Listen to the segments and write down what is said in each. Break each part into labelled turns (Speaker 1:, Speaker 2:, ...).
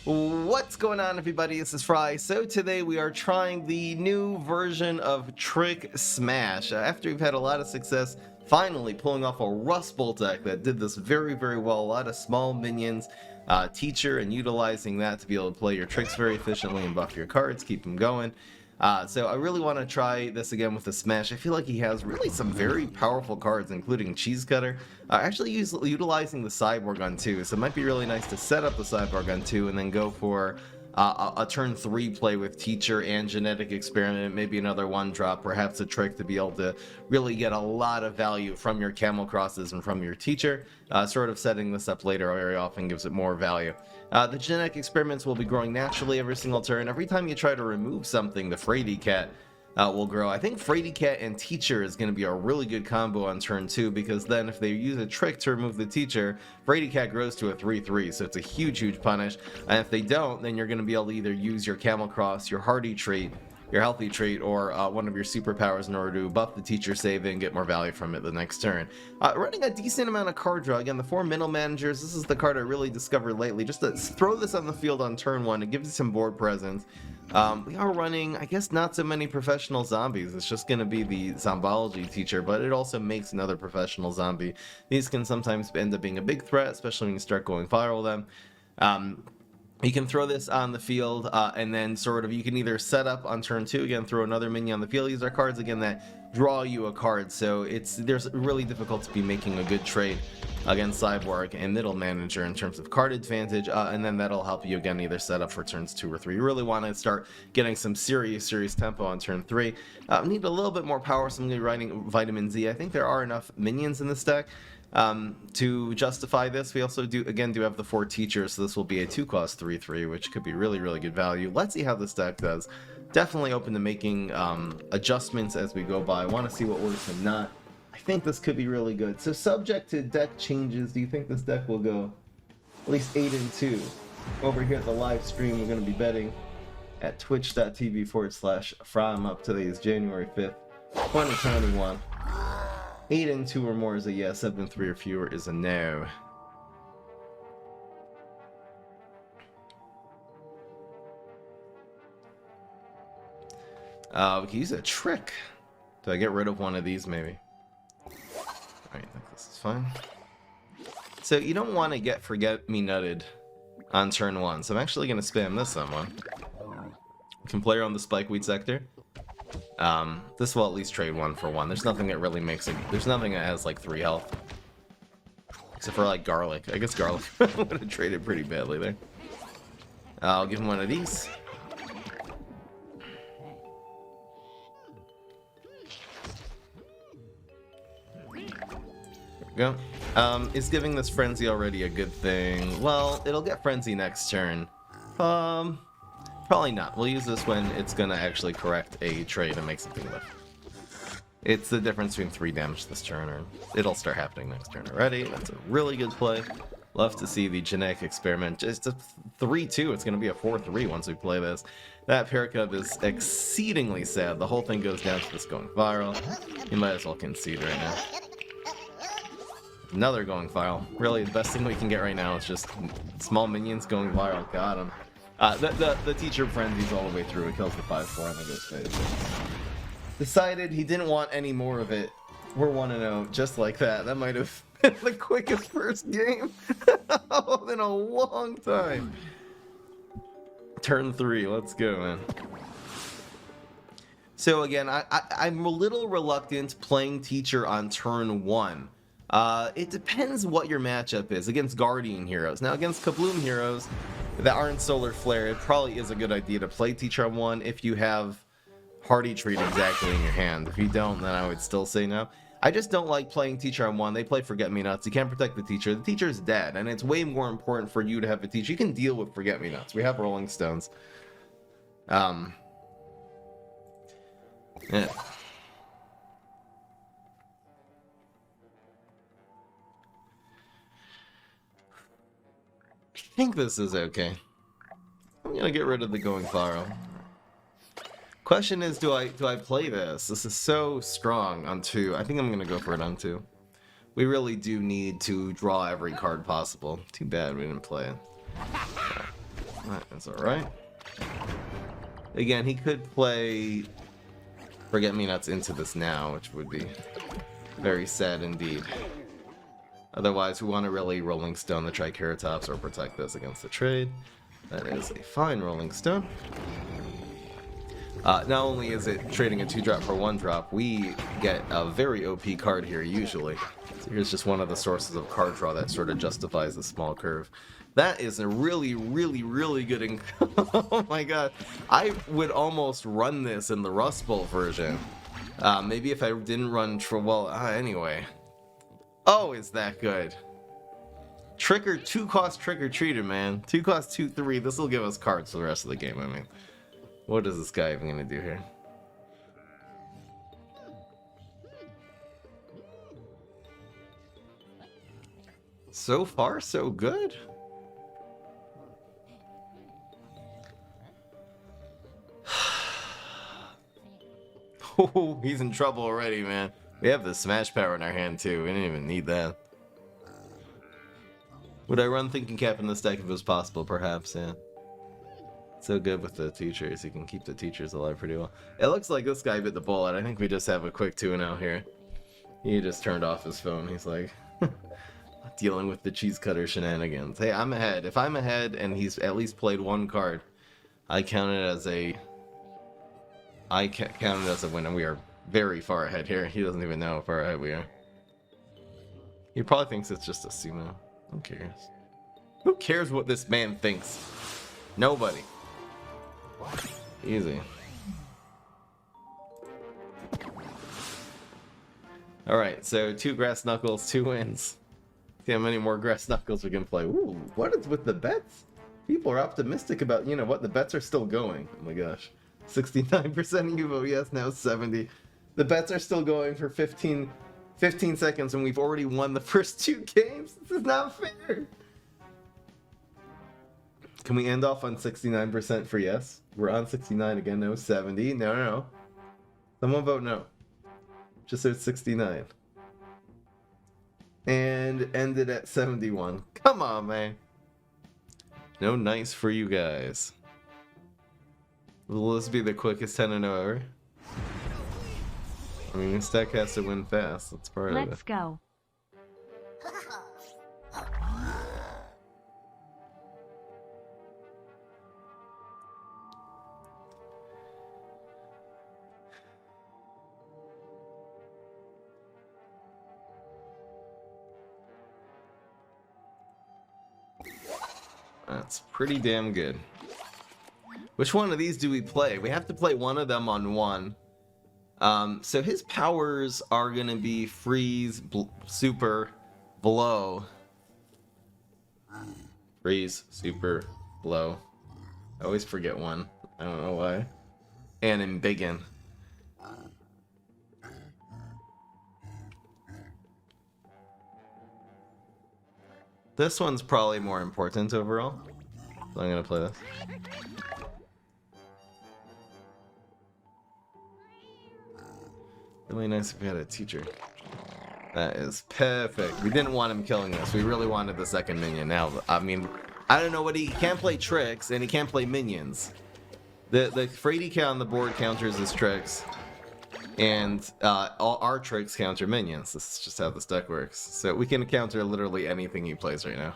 Speaker 1: What's going on, everybody? This is Fry. So today we are trying the new version of Trick Smash. After we've had a lot of success finally pulling off a Rust Bolt deck that did this very, very well. A lot of small minions, teacher, and utilizing that to be able to play your tricks very efficiently and buff your cards, keep them going. So I really want to try this again with the Smash. I feel like he has really some very powerful cards, including Cheese Cutter. Actually utilizing the Cyborg on 2, so it might be really nice to set up the Cyborg on 2 and then go for a turn 3 play with Teacher and Genetic Experiment, maybe another 1-drop, perhaps a trick to be able to really get a lot of value from your Camel Crosses and from your Teacher. Sort of setting this up later very often gives it more value. The Genetic Experiments will be growing naturally every single turn. Every time you try to remove something, the Fraidy Cat will grow. I think Fraidy Cat and Teacher is going to be a really good combo on turn 2, because then if they use a trick to remove the Teacher, Fraidy Cat grows to a 3/3, so it's a huge, huge punish. And if they don't, then you're going to be able to either use your Camel Cross, your Hardy trait, your Healthy trait, or one of your superpowers in order to buff the Teacher save and get more value from it the next turn. Running a decent amount of card draw. Again, the 4 Middle Managers, this is the card I really discovered lately. Just to throw this on the field on turn 1, it gives you some board presence. We are running, I guess, not so many professional zombies. It's just going to be the Zombology Teacher, but it also makes another professional zombie. These can sometimes end up being a big threat, especially when you start going viral with them. You can throw this on the field, and then sort of you can either set up on turn 2, again, throw another minion on the field. These are cards, again, that draw you a card, so there's really difficult to be making a good trade against Cyborg and Middle Manager in terms of card advantage, and then that'll help you, again, either set up for turns 2 or 3. You really want to start getting some serious tempo on turn 3. Need a little bit more power, so I'm going to be writing Vitamin Z. I think there are enough minions in this deck to justify this. We also do have the 4 Teachers, so this will be a 2-cost 3/3, which could be really, really good value. Let's see how this deck does. Definitely open to making adjustments as we go by. I want to see what works and not. I think this could be really good. So subject to deck changes, do you think this deck will go at least 8-2? Over here at the live stream, we're going to be betting at twitch.tv/From. Up today is January 5th, 2021. 8-2 or more is a yes, 7-3 or fewer is a no. We can use a trick. Do I get rid of one of these, maybe? Alright, I think this is fine. So you don't want to get Forget-Me-Nutted on turn 1, so I'm actually going to spam this someone. We can play her on the Spikeweed Sector. This will at least trade 1 for 1. There's nothing that really makes it. There's nothing that has like 3 health. Except for like Garlic. I guess Garlic would have traded pretty badly there. I'll give him one of these. There we go. Is giving this Frenzy already a good thing? Well, it'll get Frenzy next turn. Probably not. We'll use this when it's going to actually correct a trade and make something live. It's the difference between 3 damage this turn, or it'll start happening next turn already. That's a really good play. Love to see the Genetic Experiment. Just a 3/2. It's going to be a 4/3 once we play this. That Paracub is exceedingly sad. The whole thing goes down to this going viral. You might as well concede right now. Another going viral. Really, the best thing we can get right now is just small minions going viral. Got him. The Teacher frenzies all the way through. It kills the 5/4 and it goes phase. Decided he didn't want any more of it. We're 1-0, just like that. That might have been the quickest first game in a long time. Turn 3, let's go, man. So again, I'm a little reluctant playing Teacher on turn 1. It depends what your matchup is against Guardian heroes. Now, against Kabloom heroes that aren't Solar Flare, it probably is a good idea to play Teacher on 1 if you have Hardy Treat exactly in your hand. If you don't, then I would still say no. I just don't like playing Teacher on 1. They play Forget-Me-Nuts. You can't protect the Teacher. The Teacher's dead, and it's way more important for you to have a Teacher. You can deal with Forget-Me-Nuts. We have Rolling Stones. Yeah. I think this is okay. I'm gonna get rid of the going viral. Question is, do I play this? This is so strong on 2. I think I'm gonna go for it on 2. We really do need to draw every card possible. Too bad we didn't play it. That is alright. Again, he could play Forget-Me-Nots into this now, which would be very sad indeed. Otherwise, we want to really Rolling Stone the Triceratops or protect this against the trade. That is a fine Rolling Stone. Not only is it trading a 2-drop for 1-drop, we get a very OP card here usually. So here's just one of the sources of card draw that sort of justifies the small curve. That is a really, really, really good oh my god. I would almost run this in the Rust Bowl version. Maybe if I didn't run... anyway. Oh, is that good? 2-cost Trick-or-Treater, man. 2-cost 2/3. This will give us cards for the rest of the game, I mean. What is this guy even gonna do here? So far, so good. Oh, he's in trouble already, man. We have the Smash Power in our hand, too. We didn't even need that. Would I run Thinking Cap in this deck if it was possible? Perhaps, yeah. So good with the teachers. You can keep the teachers alive pretty well. It looks like this guy bit the bullet. I think we just have a quick 2-0 here. He just turned off his phone. He's like, dealing with the cheese cutter shenanigans. Hey, I'm ahead. If I'm ahead and he's at least played 1 card, I count it as a... count it as a win, and we are very far ahead here. He doesn't even know how far ahead we are. He probably thinks it's just a sumo. Who cares? Who cares what this man thinks? Nobody. Easy. Alright, so 2 Grass Knuckles, 2 wins. See how many more Grass Knuckles we can play. Ooh, what is with the bets? People are optimistic about, you know what, the bets are still going. Oh my gosh. 69% Evo, yes, now 70. The bets are still going for 15 seconds and we've already won the first 2 games. This is not fair. Can we end off on 69% for yes? We're on 69 again, no, 70. No. Someone vote no. Just so it's 69. And ended at 71. Come on, man. No nice for you guys. Will this be the quickest 10-0 ever? I mean, this deck has to win fast. That's part of it.
Speaker 2: Let's go.
Speaker 1: That's pretty damn good. Which one of these do we play? We have to play one of them on 1. So his powers are going to be Freeze, Super, Blow. Freeze, Super, Blow. I always forget one. I don't know why. And Embiggen. This one's probably more important overall. So I'm going to play this. Really nice if we had a teacher. That is perfect. We didn't want him killing us. We really wanted the second minion. Now, I mean, I don't know what he can't play tricks and he can't play minions. The Frady count on the board counters his tricks, and all our tricks counter minions. This is just how this deck works. So we can counter literally anything he plays right now.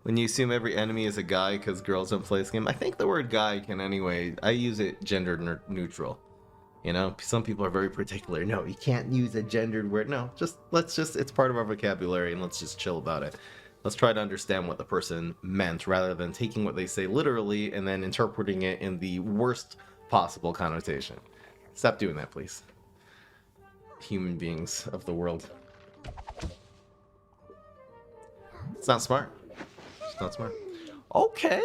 Speaker 1: When you assume every enemy is a guy because girls don't play this game, I think the word guy can anyway, I use it gender neutral. You know, some people are very particular. No, you can't use a gendered word. No, it's part of our vocabulary and let's just chill about it. Let's try to understand what the person meant rather than taking what they say literally and then interpreting it in the worst possible connotation. Stop doing that, please. Human beings of the world. It's not smart. Not smart. Okay.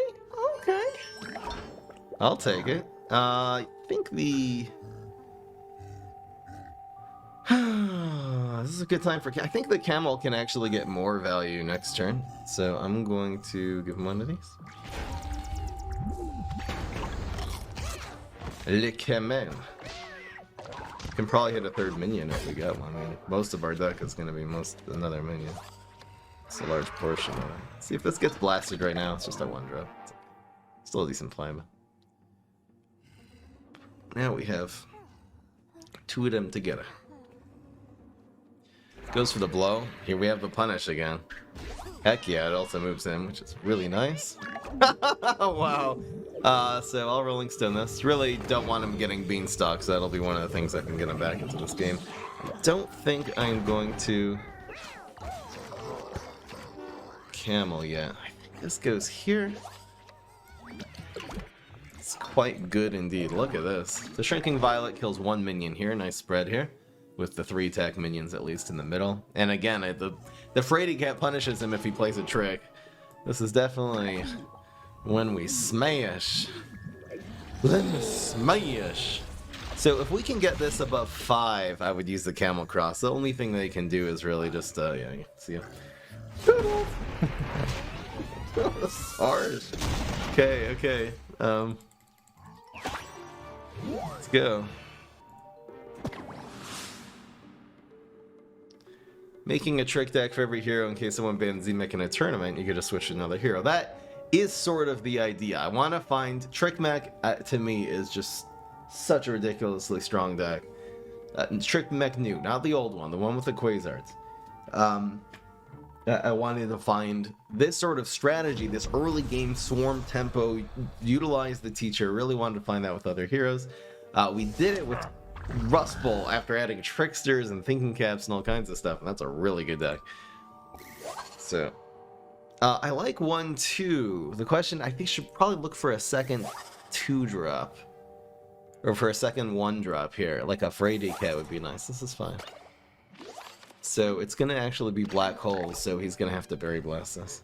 Speaker 1: I'll take it. I think the... this is a good time for... I think the camel can actually get more value next turn. So I'm going to give him one of these. Le Camen. Can probably hit a third minion if we get one. I mean, most of our deck is going to be another minion. It's a large portion of it. Let's see if this gets blasted right now. It's just a 1-drop. Still a decent play. Now we have 2 of them together. Goes for the blow. Here we have the punish again. Heck yeah, it also moves in, which is really nice. Wow. So I'll Rolling Stone this. Really don't want him getting Beanstalk, so that'll be one of the things that can get him back into this game. I don't think I'm going to Camel yet. I think this goes here. It's quite good indeed. Look at this. The Shrinking Violet kills 1 minion here. Nice spread here. With the 3 attack minions at least in the middle. And again, the Fraidy Cat punishes him if he plays a trick. This is definitely when we smash. Let me smash. So if we can get this above 5, I would use the Camel Cross. The only thing they can do is really just, yeah, see ya. That's harsh. Okay. Let's go. Making a trick deck for every hero in case someone bans Zemek in a tournament, you could just switch to another hero. That is sort of the idea. I want to find Trick Mech, to me, is just such a ridiculously strong deck. Trick Mech New, not the old one, the one with the Quasars. I wanted to find this sort of strategy, this early game swarm tempo, utilize the teacher. Really wanted to find that with other heroes. We did it with Rust Bowl after adding Tricksters and Thinking Caps and all kinds of stuff, and that's a really good deck. So, I like 1-2. The question, I think, should probably look for a second 2-drop. Or for a second 1-drop here. Like a Fraidy Cat would be nice. This is fine. So, it's going to actually be Black Holes, so he's going to have to Berry Blast this.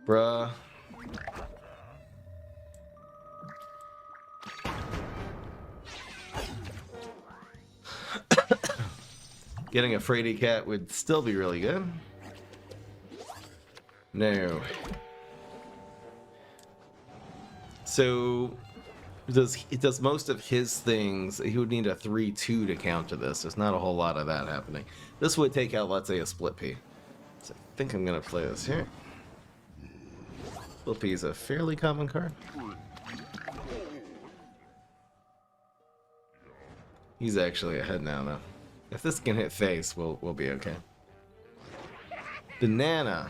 Speaker 1: Bruh. Getting a Fraidy Cat would still be really good. No. So it does most of his things. He would need a 3-2 to counter this. There's not a whole lot of that happening. This would take out, let's say, a Split Pea. So I think I'm gonna play this here. Split Pea is a fairly common card. He's actually ahead now, though. If this can hit face, we'll be okay. Banana.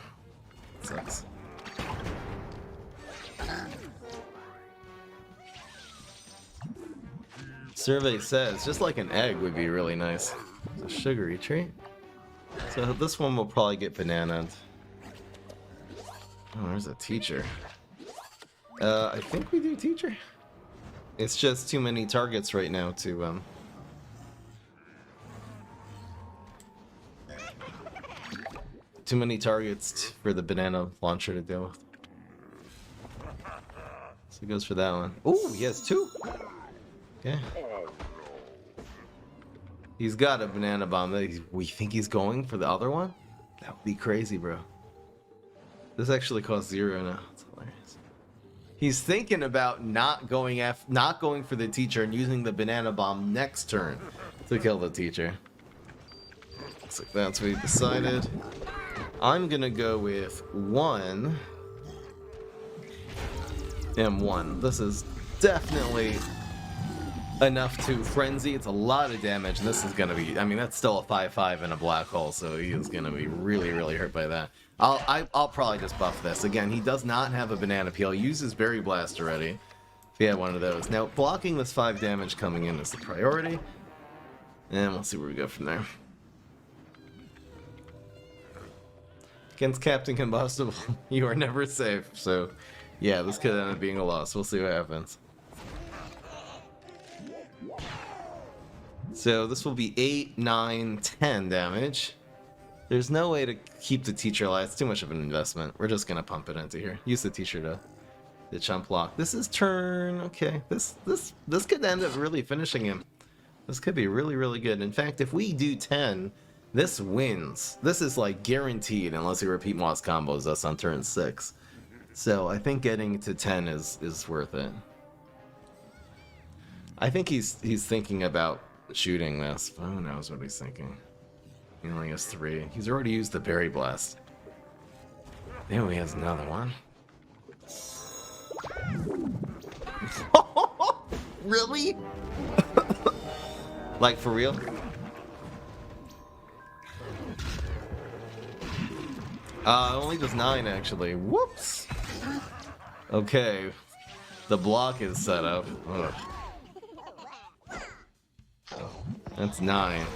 Speaker 1: Sucks. Survey says, just like an egg would be really nice. It's a sugary treat. So this one will probably get bananaed. Oh, there's a teacher. I think we do teacher. It's just too many targets right now to, too many targets for the banana launcher to deal with. So he goes for that one. Ooh, he has 2. Okay. He's got a banana bomb. We think he's going for the other one? That would be crazy, bro. This actually costs 0 now. It's hilarious. He's thinking about not going for the teacher and using the banana bomb next turn to kill the teacher. Looks like that's what he decided. I'm gonna go with 1 and 1. This is definitely enough to frenzy. It's a lot of damage, and this is gonna be, I mean, that's still a 5/5 in a black hole, so he is gonna be really, really hurt by that. I'll probably just buff this. Again, he does not have a banana peel. He uses Berry Blast already. If he had one of those. Now, blocking this 5 damage coming in is the priority. And we'll see where we go from there. Against Captain Combustible, you are never safe. So, yeah, this could end up being a loss. We'll see what happens. So this will be 8, 9, 10 damage. There's no way to keep the teacher alive. It's too much of an investment. We're just gonna pump it into here. Use the teacher to chump block. This is turn. Okay, this could end up really finishing him. This could be really, really good. In fact, if we do 10, this wins. This is like guaranteed unless he repeat Moss combos us on turn 6. So I think getting to 10 is worth it. I think he's thinking about shooting this, but who knows what he's thinking. He only has 3. He's already used the Berry Blast. There he has another one. Really? Like, for real? It only does 9, actually. Whoops! Okay. The block is set up. Ugh. That's 9.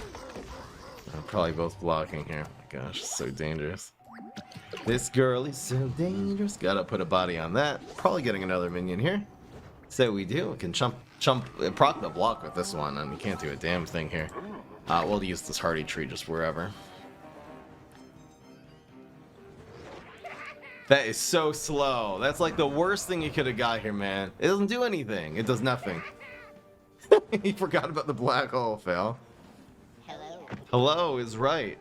Speaker 1: Probably both blocking here. Oh my gosh, so dangerous. This girl is so dangerous. Gotta put a body on that. Probably getting another minion here. So we do. We can proc the block with this one, and we can't do a damn thing here. We'll use this hardy tree just wherever. That is so slow. That's like the worst thing you could have got here, man. It doesn't do anything. It does nothing. He forgot about the black hole, Phil.
Speaker 2: Hello.
Speaker 1: Hello is right.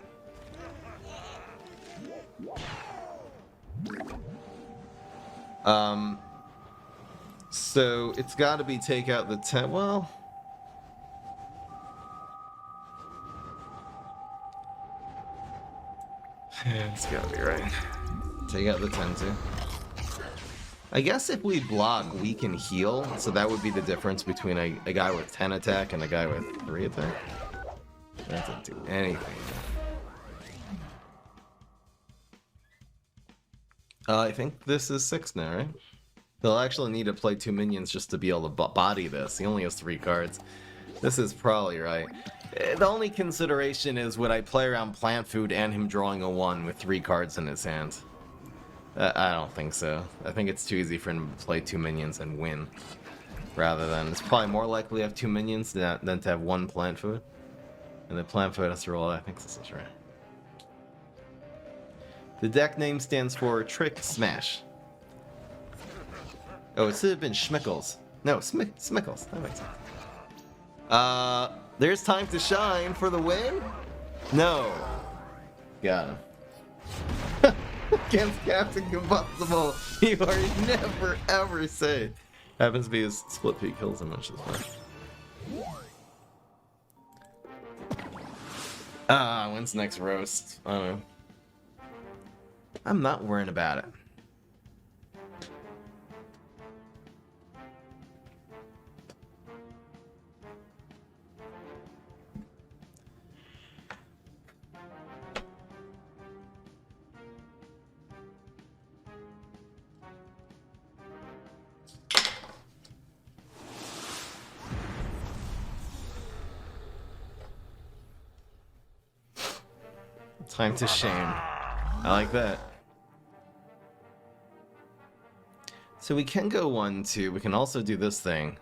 Speaker 1: So it's got to be take out the 10. Well, it's got to be right. Take out the 10 too. I guess if we block, we can heal, so that would be the difference between a guy with 10 attack and a guy with 3 attack. That doesn't do anything. I think this is 6 now, right? They'll actually need to play 2 minions just to be able to body this. He only has 3 cards. This is probably right. The only consideration is, would I play around plant food and him drawing a 1 with 3 cards in his hand? I don't think so. I think it's too easy for him to play 2 minions and win. Rather than, it's probably more likely to have 2 minions than to have 1 plant food. And the plant food has to roll. I think this is right. The deck name stands for Trick Smash. Oh, it should have been Schmickles. No, Smickles. That makes sense. There's time to shine for the win? No. Got him. Against Captain Combustible, you are never ever safe. Happens to be his split peak kills him much as well. When's next roast? I don't know. I'm not worrying about it. Time to shame. I like that. So we can go 1-2. We can also do this thing.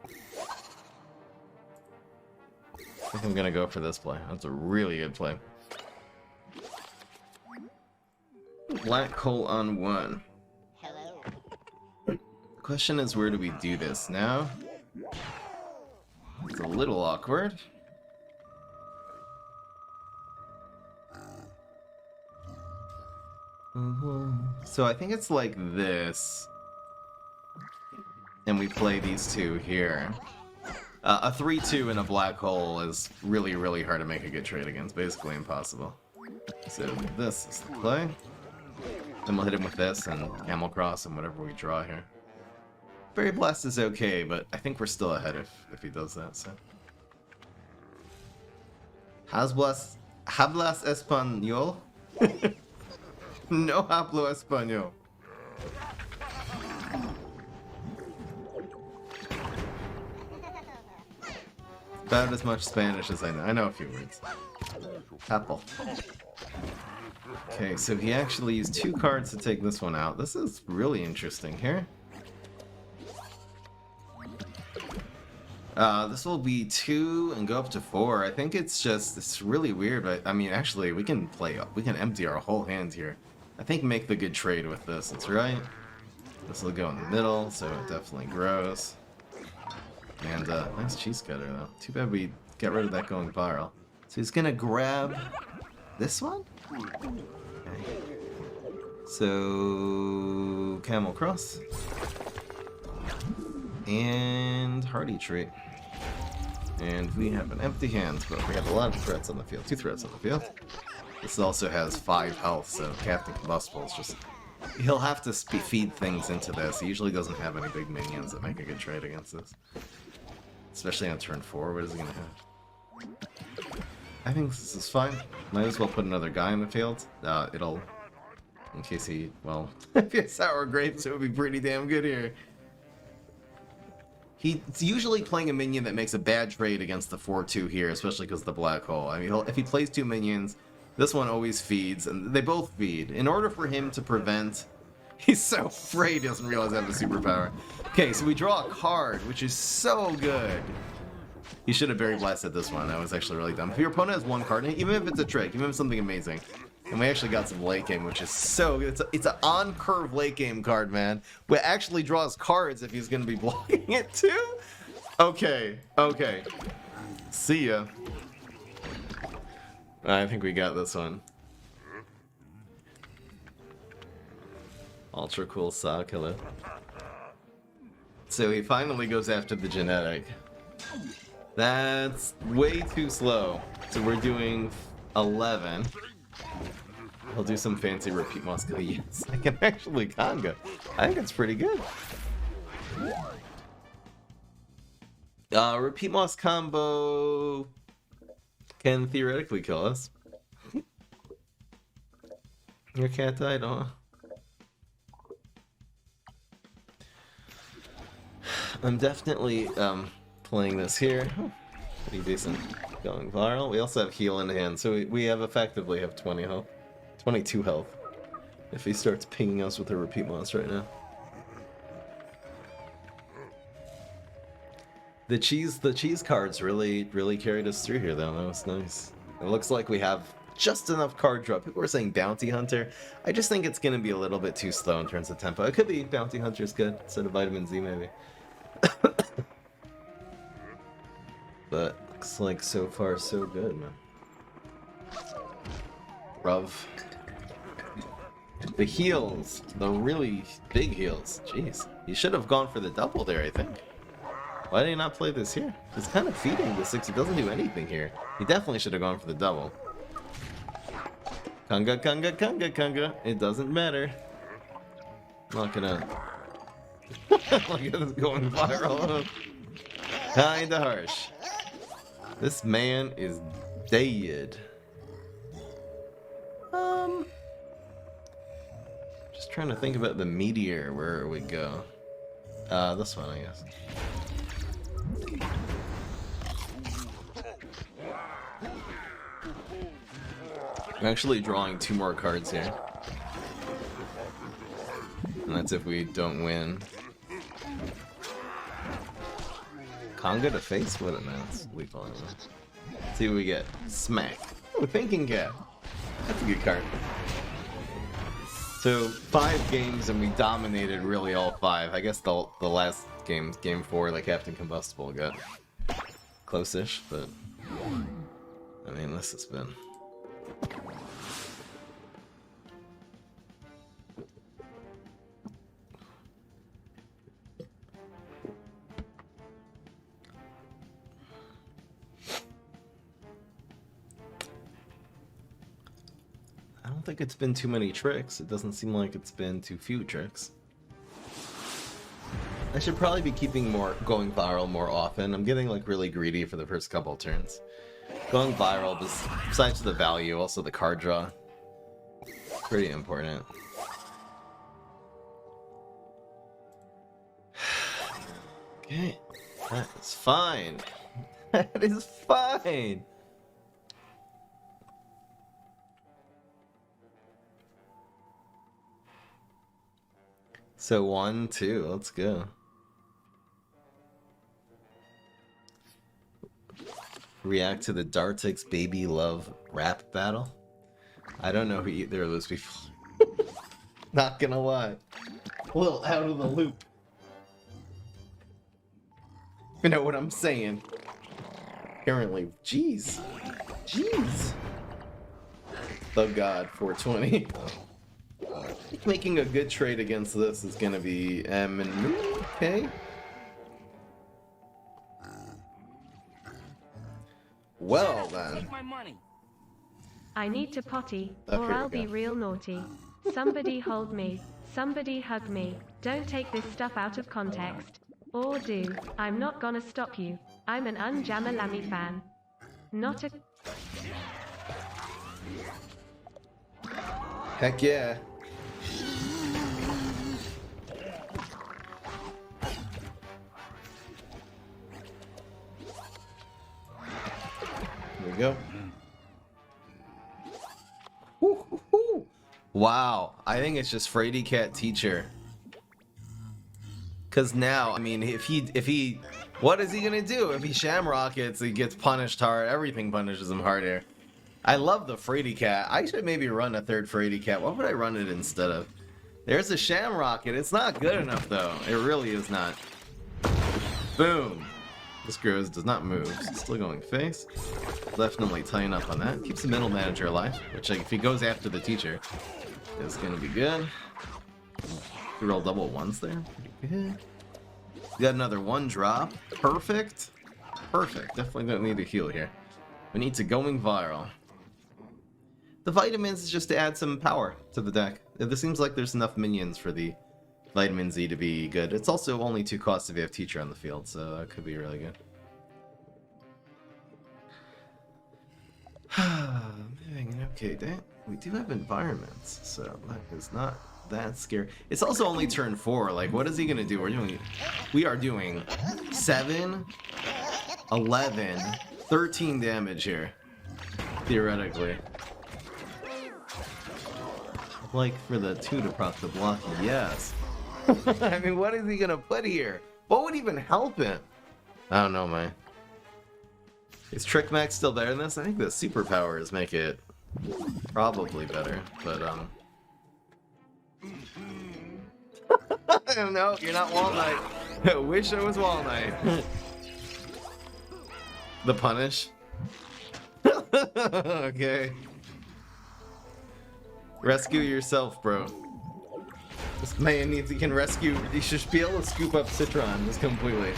Speaker 1: I think I'm gonna go for this play. That's a really good play. Black hole on 1.
Speaker 2: Hello.
Speaker 1: The question is, where do we do this now? It's a little awkward. So I think it's like this. And we play these 2 here. A 3-2 in a black hole is really, really hard to make a good trade against. Basically impossible. So this is the play. Then we'll hit him with this and Camel Cross and whatever we draw here. Berry Blast is okay, but I think we're still ahead if he does that, so. Hablas Español? No hablo español. About as much Spanish as I know. I know a few words. Apple. Okay, so he actually used 2 cards to take this one out. This is really interesting here. This will be 2 and go up to 4. I think it's really weird, but I mean, actually, we can empty our whole hand here. I think make the good trade with this, it's right. This will go in the middle, so it definitely grows. And, nice cheese cutter, though. Too bad we get rid of that going viral. So he's gonna grab this one? Okay. So, Camel Cross. And Hardy Trait. And we have an empty hand, but we have a lot of threats on the field. 2 threats on the field. This also has 5 health, so Captain Combustible is just... He'll have to feed things into this. He usually doesn't have any big minions that make a good trade against this. Especially on turn 4, what is he gonna have? I think this is fine. Might as well put another guy in the field. It'll... In case he... Well, if he has Sour Grapes, it would be pretty damn good here. He's usually playing a minion that makes a bad trade against the 4-2 here, especially because of the Black Hole. I mean, if he plays 2 minions, this one always feeds, and they both feed. In order for him to prevent... He's so afraid he doesn't realize I have a superpower. Okay, so we draw a card, which is so good. He should have Berry Blasted this one. That was actually really dumb. If your opponent has 1 card, even if it's a trick, even if it's something amazing, and we actually got some late game, which is so good. It's an on-curve late game card, man. We actually draws cards if he's going to be blocking it too? Okay, okay. See ya. I think we got this one. Ultra cool Saw Killer. So he finally goes after the genetic. That's way too slow. So we're doing 11. He'll do some fancy repeat Moscow. Yes, I can actually conga. I think it's pretty good. Repeat Moss combo can theoretically kill us. Your cat died, huh? I'm definitely playing this here. Pretty decent. Going viral. We also have heal in hand, so we have effectively have 20 health. 22 health. If he starts pinging us with a repeat monster right now. The cheese cards really carried us through here though. That was nice. It looks like we have just enough card draw. People were saying Bounty Hunter. I just think it's gonna be a little bit too slow in terms of tempo. It could be Bounty Hunter's good instead of Vitamin Z maybe. But looks like so far so good, man. Ruv. The heals, the really big heals. Jeez, he should have gone for the double there, I think. Why did he not play this here? He's kind of feeding the 6. He doesn't do anything here. He definitely should have gone for the double. Kunga, kunga, kunga, kunga. It doesn't matter. I'm not gonna... Look at this going viral. Kinda harsh. This man is dead. Just trying to think about the meteor, where we go. This one, I guess. I'm actually drawing 2 more cards here. And that's if we don't win. Conga to face? What a mess. Leap on him. See what we get. Smack. Oh, Thinking Cap. That's a good card. So, 5 games and we dominated really all 5. I guess the last game, game 4, the Captain Combustible got close-ish, but I mean, this has been... I don't think it's been too many tricks. It doesn't seem like it's been too few tricks. I should probably be going viral more often. I'm getting like really greedy for the first couple turns. Going viral, besides the value, also the card draw. Pretty important. Okay, that is fine. That is fine. So 1, 2, let's go. React to the Dartix Baby Love rap battle. I don't know who either of those people. Not gonna lie. A little out of the loop. You know what I'm saying? Apparently, jeez. Jeez. The God 420. I think making a good trade against this is going to be okay. Well then.
Speaker 3: Take my money.
Speaker 4: I need to potty,
Speaker 1: Oh,
Speaker 4: or
Speaker 1: here we
Speaker 4: I'll be
Speaker 1: go.
Speaker 4: real naughty. Somebody hold me. Somebody hug me. Don't take this stuff out of context. Or do. I'm not gonna stop you. I'm an Unjammer Lammy fan. Not a...
Speaker 1: Heck yeah. There we go. Woo, hoo, hoo. Wow, I think it's just Frady Cat Teacher. Cause now, I mean, if he, what is he gonna do? If he shamrockets, he gets punished hard. Everything punishes him hard here. I love the Frady Cat. I should maybe run a third Frady Cat. What would I run it instead of? There's a shamrocket. It's not good enough though. It really is not. Boom. This grows does not move. Still going face. Definitely tying up on that. Keeps the middle manager alive, which like, if he goes after the teacher, is gonna be good. We roll double ones there. Pretty good. Got another one drop. Perfect. Perfect. Definitely don't need to heal here. We need to going viral. The vitamins is just to add some power to the deck. It seems like there's enough minions for the Vitamin Z to be good. It's also only 2 costs if you have Teacher on the field, so that could be really good. Having an okay day. We do have environments, so that is not that scary. It's also only turn 4. Like, what is he gonna do? We are doing 7, 11, 13 damage here, theoretically. Like for the 2 to proc the block, yes. I mean, what is he gonna put here? What would even help him? I don't know, man. Is Trick Max still better than this? I think the superpowers make it probably better, but I don't know. You're not Wall Knight. I wish I was Wall Knight. The punish. Okay. Rescue yourself, bro. This man needs, he can rescue, he should be able to scoop up Citron just completely.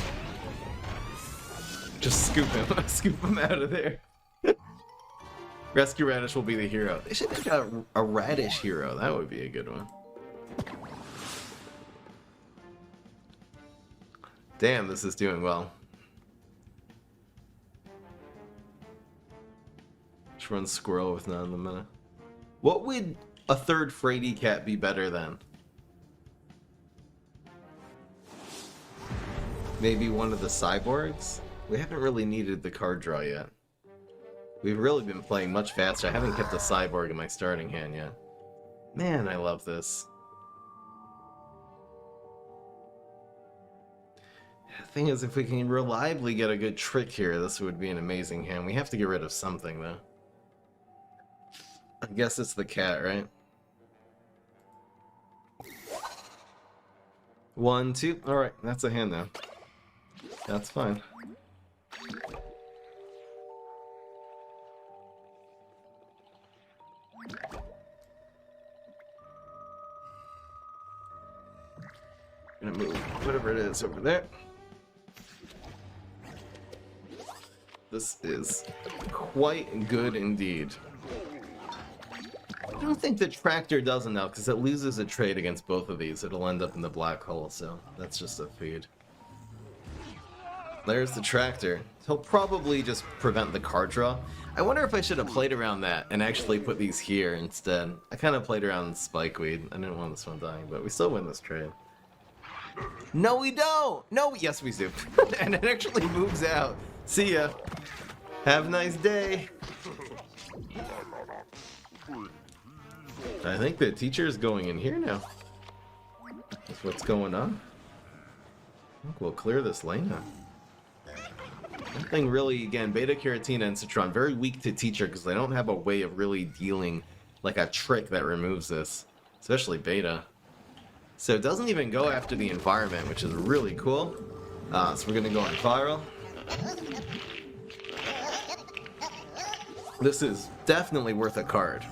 Speaker 1: Just scoop him, scoop him out of there. Rescue Radish will be the hero. They should make a Radish hero, that would be a good one. Damn, this is doing well. Just run Squirrel with none in the minute. What would a third Frady Cat be better than? Maybe one of the cyborgs? We haven't really needed the card draw yet. We've really been playing much faster. I haven't kept the cyborg in my starting hand yet. Man, I love this. The thing is, if we can reliably get a good trick here, this would be an amazing hand. We have to get rid of something, though. I guess it's the cat, right? 1, 2. Alright, that's a hand now. That's fine. Gonna move whatever it is over there. This is quite good indeed. I don't think the tractor does enough because it loses a trade against both of these. It'll end up in the black hole, so that's just a feed. There's the tractor. He'll probably just prevent the card draw. I wonder if I should have played around that and actually put these here instead. I kind of played around Spikeweed. I didn't want this one dying, but we still win this trade. No, we don't! No, yes, we do. And it actually moves out. See ya. Have a nice day. I think the teacher is going in here now. That's what's going on. I think we'll clear this lane now. Nothing really, again, Beta Caratina and Citron, very weak to teacher because they don't have a way of really dealing like a trick that removes this. Especially Beta. So it doesn't even go after the environment, which is really cool. So we're gonna go on viral. This is definitely worth a card.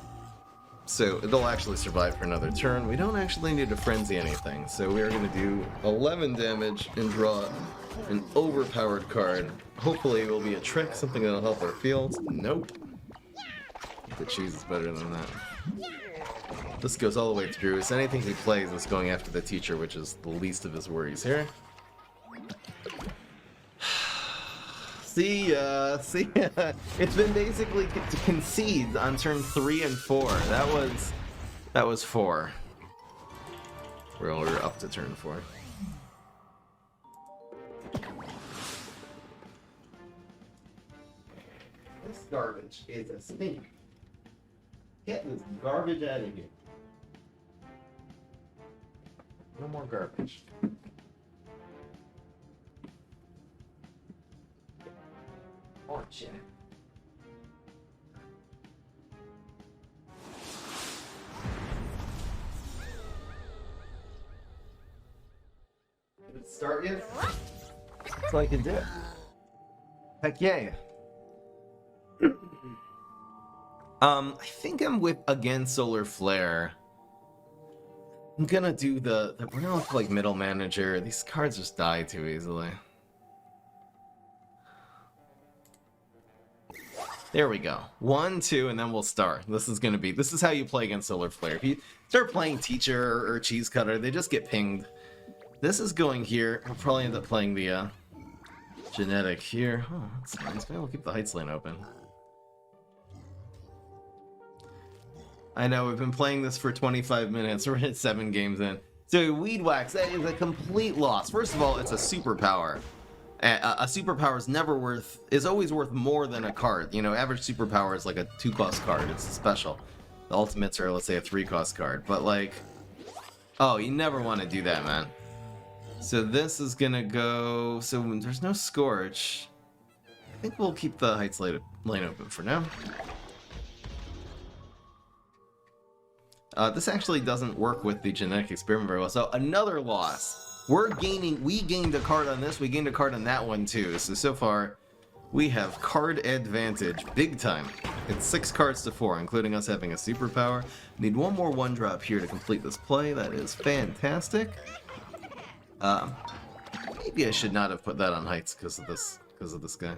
Speaker 1: So it'll actually survive for another turn. We don't actually need to frenzy anything, so we're going to do 11 damage and draw an overpowered card. Hopefully it will be a trick, something that'll help our fields. Nope. The cheese is better than that. This goes all the way through, so anything he plays is going after the teacher, which is the least of his worries here. See ya. It's been basically to concede on turn 3 and 4. That was 4. We're up to turn 4. This garbage is a stink. Get this garbage out of here. No more garbage. Oh, shit. Did it start yet? That's all I can do. Heck yeah. I think I'm with against Solar Flare. I'm gonna do we're gonna look like Middle Manager. These cards just die too easily. There we go. 1, 2, and then we'll start. This is how you play against Solar Flare. If you start playing Teacher or Cheese Cutter, they just get pinged. This is going here. I'll probably end up playing the Genetic here. Oh, that's nice. Maybe we'll keep the Heights lane open. I know, we've been playing this for 25 minutes. We're at 7 games in. So, Weed Wax, that is a complete loss. First of all, it's a superpower. A superpower is always worth more than a card. You know, average superpower is like a 2-cost card. It's a special. The ultimates are, let's say, a 3-cost card. But, like, oh, you never want to do that, man. So this is gonna go... So there's no Scorch. I think we'll keep the Heights lane open for now. This actually doesn't work with the Genetic Experiment very well. So another loss. We gained a card on this, we gained a card on that one too. So far, we have card advantage, big time. It's 6 cards to 4, including us having a superpower. Need one more 1-drop here to complete this play. That is fantastic. Maybe I should not have put that on Heights because of this guy.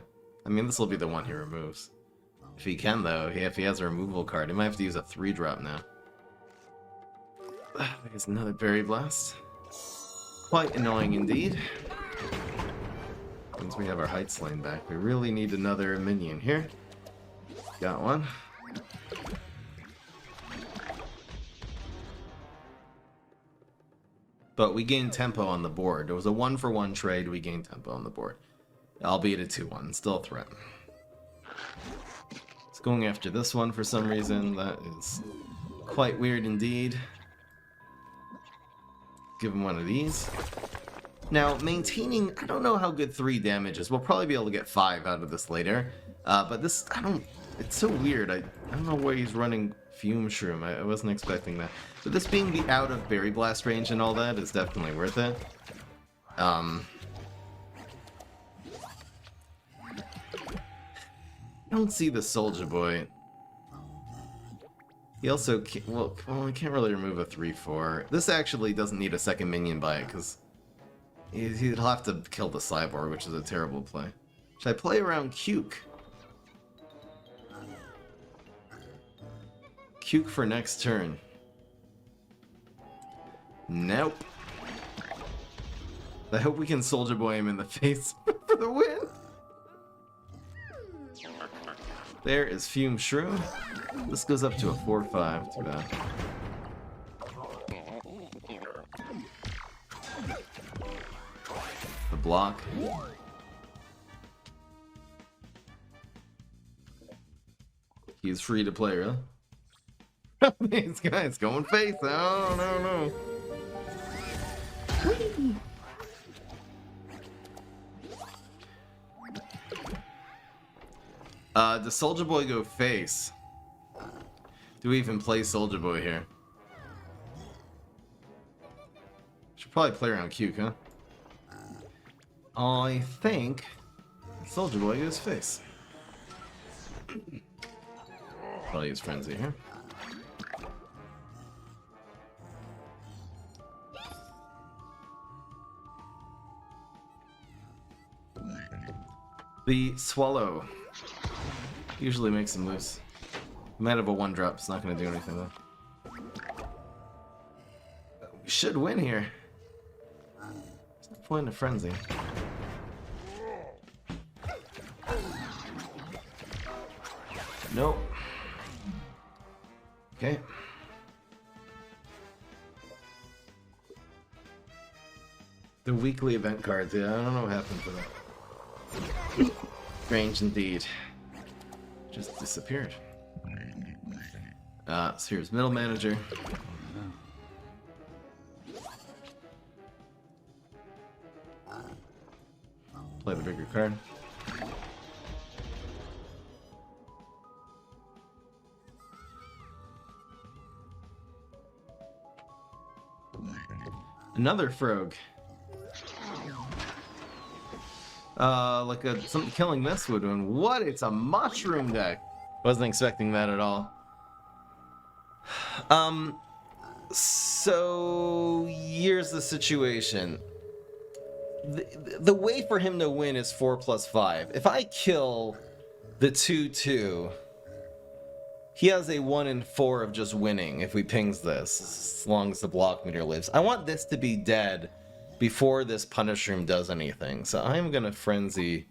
Speaker 1: I mean, this will be the one he removes. If he can, though, if he has a removal card, he might have to use a 3-drop now. There's another Berry Blast. Quite annoying indeed. Means we have our Heights lane back. We really need another minion here. Got one. But we gained tempo on the board. It was a 1-for-1 trade, we gained tempo on the board. Albeit a 2-1, still a threat. It's going after this one for some reason. That is quite weird indeed. Give him one of these. Now, maintaining, I don't know how good 3 damage is. We'll probably be able to get 5 out of this later. But this, it's so weird. I don't know why he's running Fume Shroom. I wasn't expecting that. But this being the out of Berry Blast range and all that is definitely worth it. I don't see the Soulja Boy. He also can't, well, I can't really remove a 3-4. This actually doesn't need a second minion by it, because he'd have to kill the Cyborg, which is a terrible play. Should I play around Cuke? Cuke for next turn. Nope. I hope we can Soulja Boy him in the face for the win. There is Fume Shroom. This goes up to a 4-5. Too bad. The block. He's free to play, really? These guys going face. Oh, no. Whee! Does Soulja Boy go face? Do we even play Soulja Boy here? Should probably play around Cuke, huh? I think Soulja Boy goes face. Probably use Frenzy here. The Swallow usually makes him loose. Might have a 1-drop, it's not going to do anything though. We should win here. There's no point in frenzy. Nope. Okay. The weekly event cards, yeah, I don't know what happened to that. Strange indeed. Just disappeared. So here's Middle Manager. Play the bigger card. Another Frog. Like something killing this would win. What? It's a mushroom deck. Wasn't expecting that at all. So here's the situation. The way for him to win is 4+5. If I kill the 2/2, he has a 1 in 4 of just winning if we pings this, as long as the block meter lives. I want this to be dead before this punish room does anything. So I'm gonna frenzy,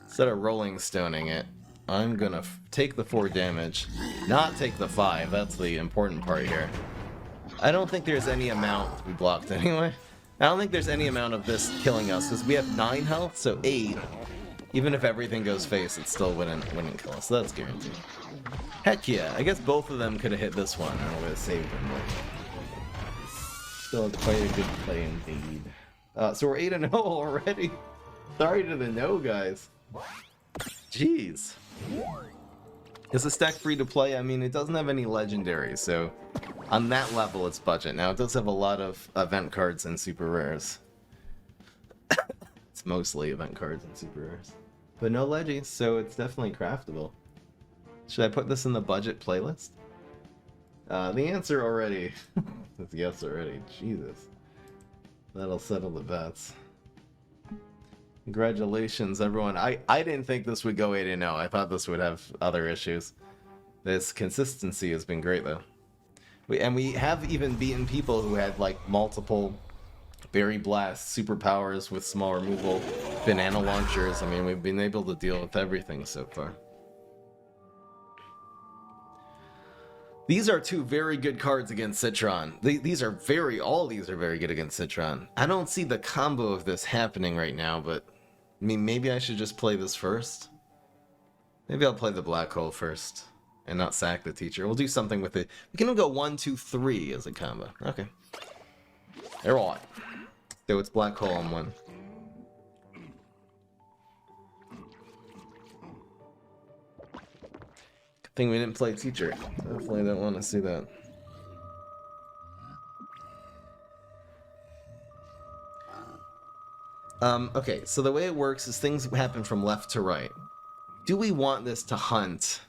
Speaker 1: instead of rolling stoning it, I'm gonna take the 4 damage, not take the 5. That's the important part here. I don't think there's any amount to be blocked anyway. I don't think there's any amount of this killing us, because we have 9 health, so 8. Even if everything goes face, it still wouldn't kill us, so that's guaranteed. Heck yeah, I guess both of them could have hit this one, and I would have saved them, but still quite a good play indeed. So we're 8-0 already. Sorry to the no, guys. Jeez. Is the stack free to play? I mean, it doesn't have any legendaries, so on that level it's budget. Now, it does have a lot of event cards and super rares. It's mostly event cards and super rares. But no leggies, so it's definitely craftable. Should I put this in the budget playlist? The answer already is yes already. Jesus. That'll settle the bets. Congratulations, everyone. I didn't think this would go 8-0. I thought this would have other issues. This consistency has been great, though. We have even beaten people who had, like, multiple Berry Blast superpowers with small removal, banana launchers. I mean, we've been able to deal with everything so far. These are 2 very good cards against Citron. All these are very good against Citron. I don't see the combo of this happening right now, but I mean, maybe I should just play this first. Maybe I'll play the black hole first and not sack the teacher. We'll do something with it. We can go 1, 2, 3 as a combo. Okay. They're all right. So it's black hole on 1. Good thing we didn't play teacher. Definitely don't want to see that. Okay, so the way it works is things happen from left to right. Do we want this to hunt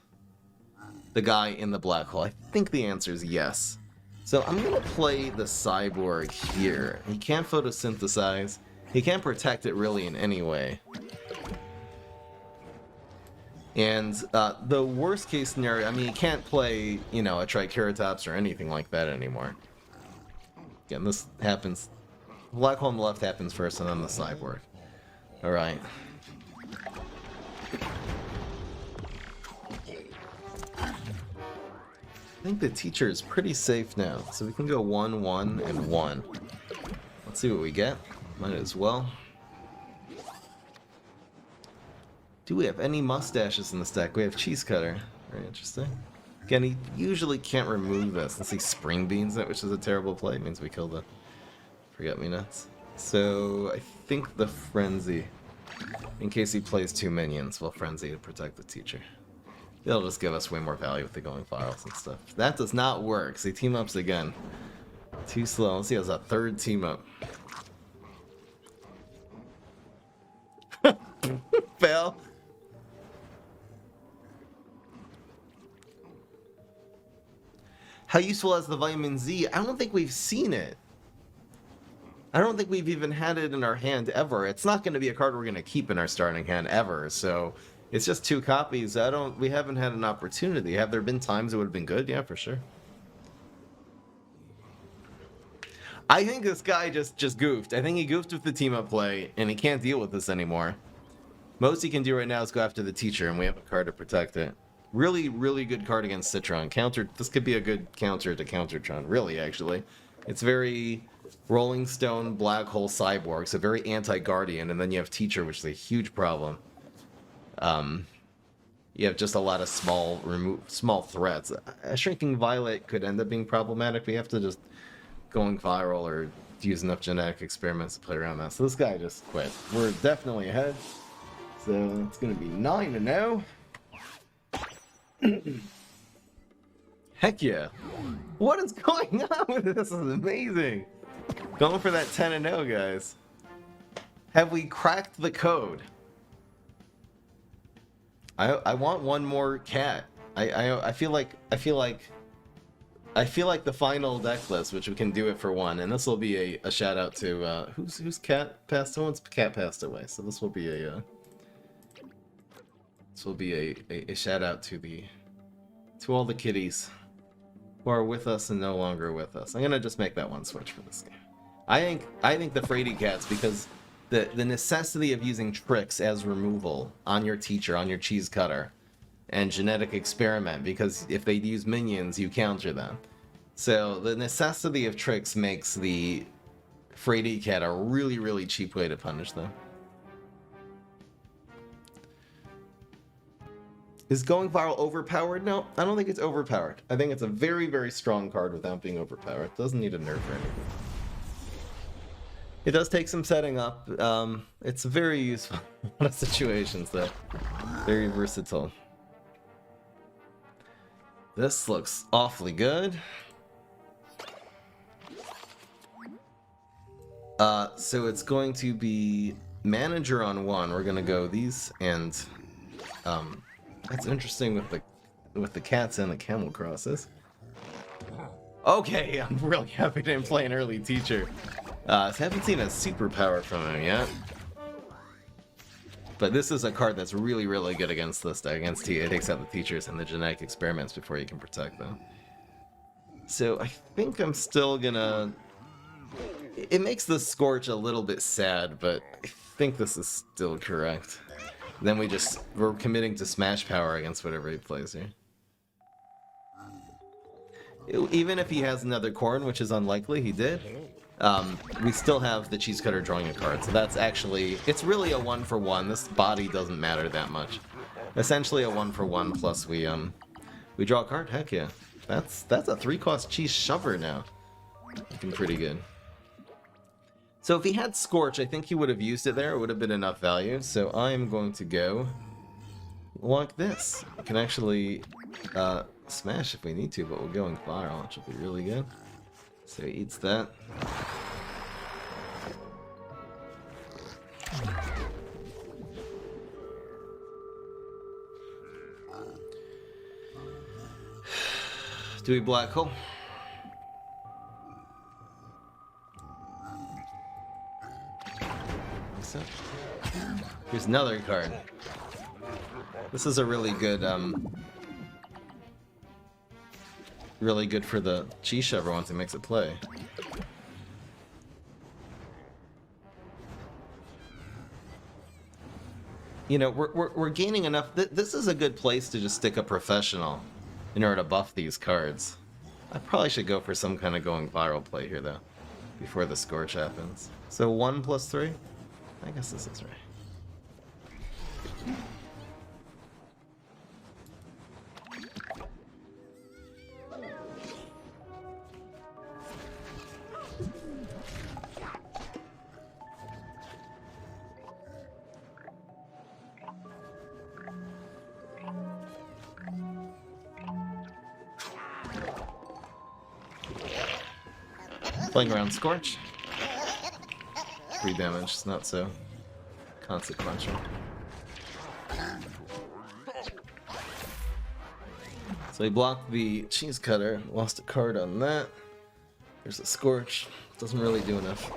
Speaker 1: the guy in the black hole? I think the answer is yes. So I'm going to play the cyborg here. He can't photosynthesize. He can't protect it really in any way. And the worst case scenario, I mean, he can't play, you know, a Triceratops or anything like that anymore. Again, this happens. Black hole on the left happens first, and then the cyborg. Alright. I think the teacher is pretty safe now, so we can go 1, 1, and 1. Let's see what we get. Might as well. Do we have any mustaches in the stack? We have Cheese Cutter. Very interesting. Again, he usually can't remove this. Let's see, Spring Beans it, which is a terrible play. It means we kill the Forget-Me-Nuts. So, I think the Frenzy. In case he plays 2 minions, we'll Frenzy to protect the teacher. They'll just give us way more value with the going files and stuff. That does not work. See, team ups again. Too slow. Let's see, there's a 3rd team up. Fail. How useful is the vitamin Z? I don't think we've seen it. I don't think we've even had it in our hand ever. It's not going to be a card we're going to keep in our starting hand ever, so it's just 2 copies. We haven't had an opportunity. Have there been times it would have been good? Yeah, for sure. I think this guy just goofed. I think he goofed with the team-up play, and he can't deal with this anymore. Most he can do right now is go after the teacher, and we have a card to protect it. Really, really good card against Citron. This could be a good counter to Countertron, really, actually. It's very Rolling Stone, Black Hole, Cyborg, so very anti-Guardian, and then you have Teacher, which is a huge problem. You have just a lot of small threats. A Shrinking Violet could end up being problematic. We have to just going viral or use enough genetic experiments to play around that. So this guy just quit. We're definitely ahead. So it's going to be 9-0. Heck yeah. What is going on with this? This is amazing. Going for that 10-0, guys. Have we cracked the code? I want one more cat. I feel like the final deck list, which we can do it for one, and this will be a shout out to whose cat passed. Someone's cat passed away, so this will be a shout out to all the kitties who are with us and no longer with us. I'm gonna just make that one switch for this game. I think the Frady cats, because the necessity of using tricks as removal on your teacher, on your cheese cutter, and genetic experiment, because if they use minions, you counter them. So the necessity of tricks makes the Frady cat a really, really cheap way to punish them. Is going viral overpowered? No, I don't think it's overpowered. I think it's a very, very strong card without being overpowered. It doesn't need a nerf or anything. It does take some setting up. It's very useful in a lot of situations, though. Very versatile. This looks awfully good. So it's going to be manager on 1. We're gonna go these, and that's interesting with the cats and the camel crosses. Okay, I'm really happy to play an early teacher. I haven't seen a superpower from him yet. But this is a card that's really, really good against this deck. It takes out the teachers and the genetic experiments before you can protect them. So I think I'm still gonna... It makes the Scorch a little bit sad, but I think this is still correct. Then we're committing to Smash Power against whatever he plays here. Even if he has another Corn, which is unlikely, he did. We still have the Cheese Cutter drawing a card, so that's actually... It's really a 1-for-1. This body doesn't matter that much. Essentially a 1-for-1, plus we draw a card? Heck yeah. That's a 3-cost Cheese Shover now. Looking pretty good. So if he had Scorch, I think he would have used it there. It would have been enough value. So I am going to go like this. I can actually smash if we need to, but we'll go in viral, which will be really good. So he eats that. Do we black hole? So, here's another card. This is a really good, really good for the cheese shover once it makes it play. You know, we're gaining enough. This is a good place to just stick a professional in order to buff these cards. I probably should go for some kind of going viral play here, though, before the Scorch happens. So 1 + 3? I guess this is right. Playing around Scorch. 3 damage, it's not so consequential. So he blocked the cheese cutter, lost a card on that. There's a Scorch, doesn't really do enough.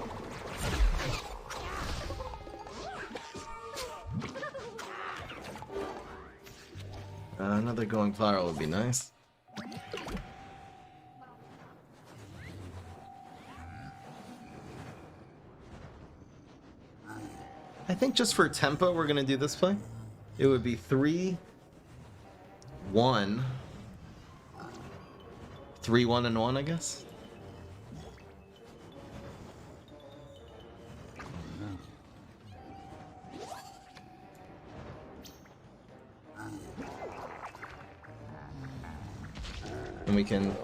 Speaker 1: Another going viral would be nice. I think just for tempo, we're gonna do this play. It would be 3, 1, 3, 1, and 1, I guess. And we can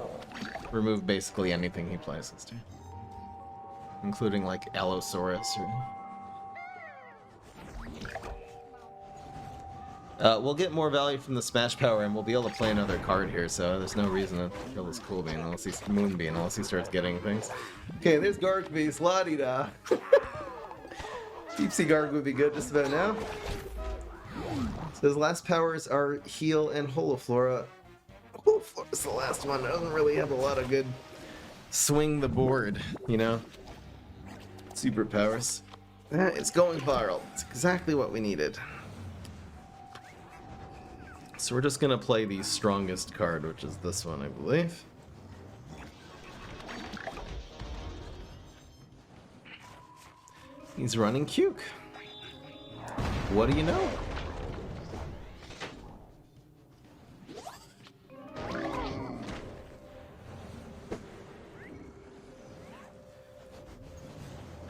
Speaker 1: remove basically anything he plays this turn, including like Allosaurus or... we'll get more value from the Smash Power, and we'll be able to play another card here, so there's no reason to kill this Cool Bean, unless he's Moonbeam, unless he starts getting things. Okay, there's Garg Beast, la-di-da. Deep Sea Garg would be good just about now. So his last powers are Heal and Holoflora. Holoflora's the last one, doesn't really have a lot of good swing the board, you know? Superpowers. It's going viral. It's exactly what we needed. So we're just gonna play the strongest card, which is this one, I believe. He's running Cuke. What do you know?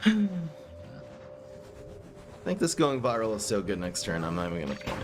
Speaker 1: I think this going viral is so good next turn, I'm not even gonna play it.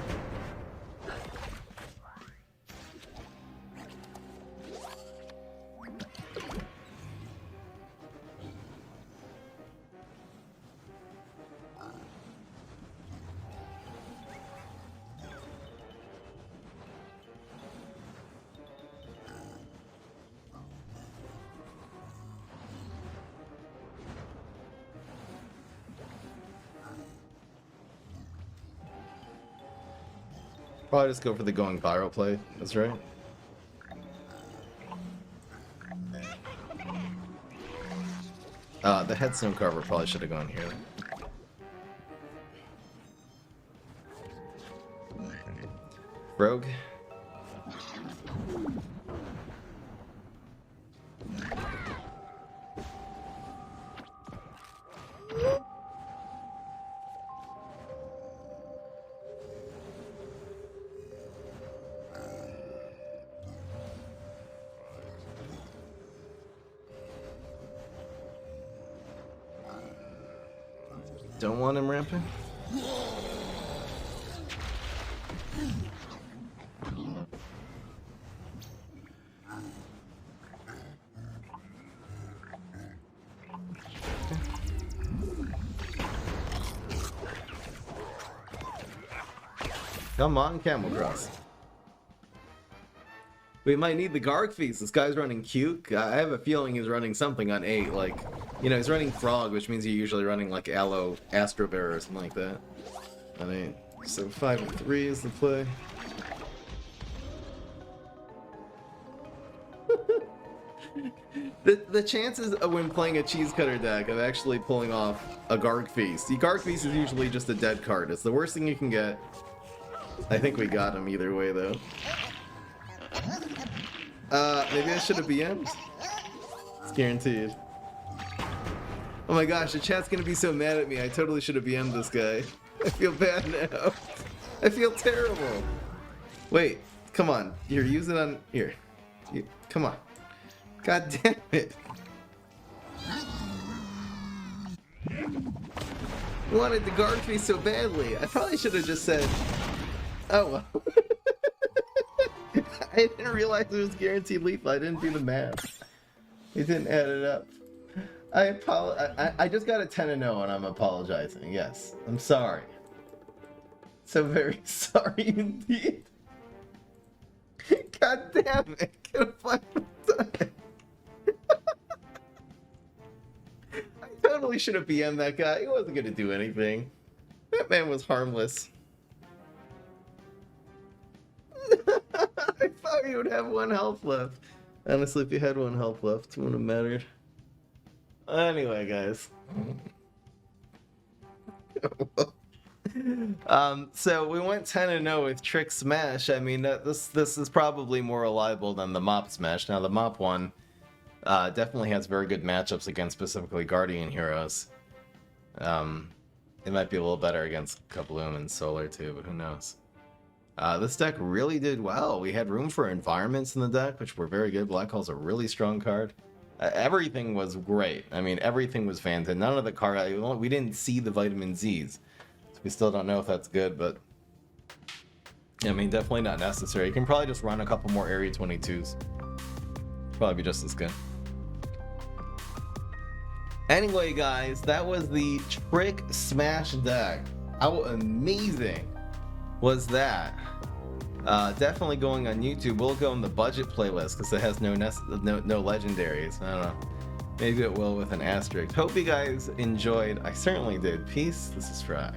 Speaker 1: Probably just go for the going viral play, that's right. The headstone carver probably should have gone here. Rogue. Don't want him ramping. Come on, Camel Cross. We might need the Garg Feast. This guy's running Cuke. I have a feeling he's running something on 8, like, you know, he's running Frog, which means you're usually running like Allo Astro Bear or something like that. On 8. So 5 and 3 is the play. The chances of when playing a Cheese Cutter deck of actually pulling off a Garg Feast. The Garg Feast is usually just a dead card. It's the worst thing you can get. I think we got him either way though. Maybe I should have BM'd. It's guaranteed. Oh my gosh, the chat's gonna be so mad at me. I totally should have BM'd this guy. I feel bad now. I feel terrible. Wait, come on. Here, use it on... Here. Come on. God damn it. I wanted the Garg Feast so badly. I probably should have just said... Oh well. I didn't realize it was guaranteed lethal. I didn't do the math. It didn't add it up. I just got a 10-0 and I'm apologizing. Yes, I'm sorry. So very sorry indeed. God damn it. Get a fucking time. I totally should have BM'd that guy. He wasn't going to do anything. That man was harmless. I thought you would have 1 health left. Honestly, if you had 1 health left, it wouldn't have mattered. Anyway, guys. So we went 10-0 with Trick Smash. I mean, this is probably more reliable than the Mop Smash. Now, the Mop one definitely has very good matchups against specifically Guardian heroes. It might be a little better against Kabloom and Solar too, but who knows. This deck really did well. We had room for environments in the deck, which were very good. Black Hole's a really strong card. Everything was great. I mean, everything was fantastic. None of the card... We didn't see the Vitamin Zs. So we still don't know if that's good, but... I mean, definitely not necessary. You can probably just run a couple more Area 22s. Probably be just as good. Anyway, guys, that was the Trick Smash deck. How amazing was that? Definitely going on YouTube. We'll go in the budget playlist because it has no legendaries. I don't know. Maybe it will with an asterisk. Hope you guys enjoyed. I certainly did. Peace. This is Fry.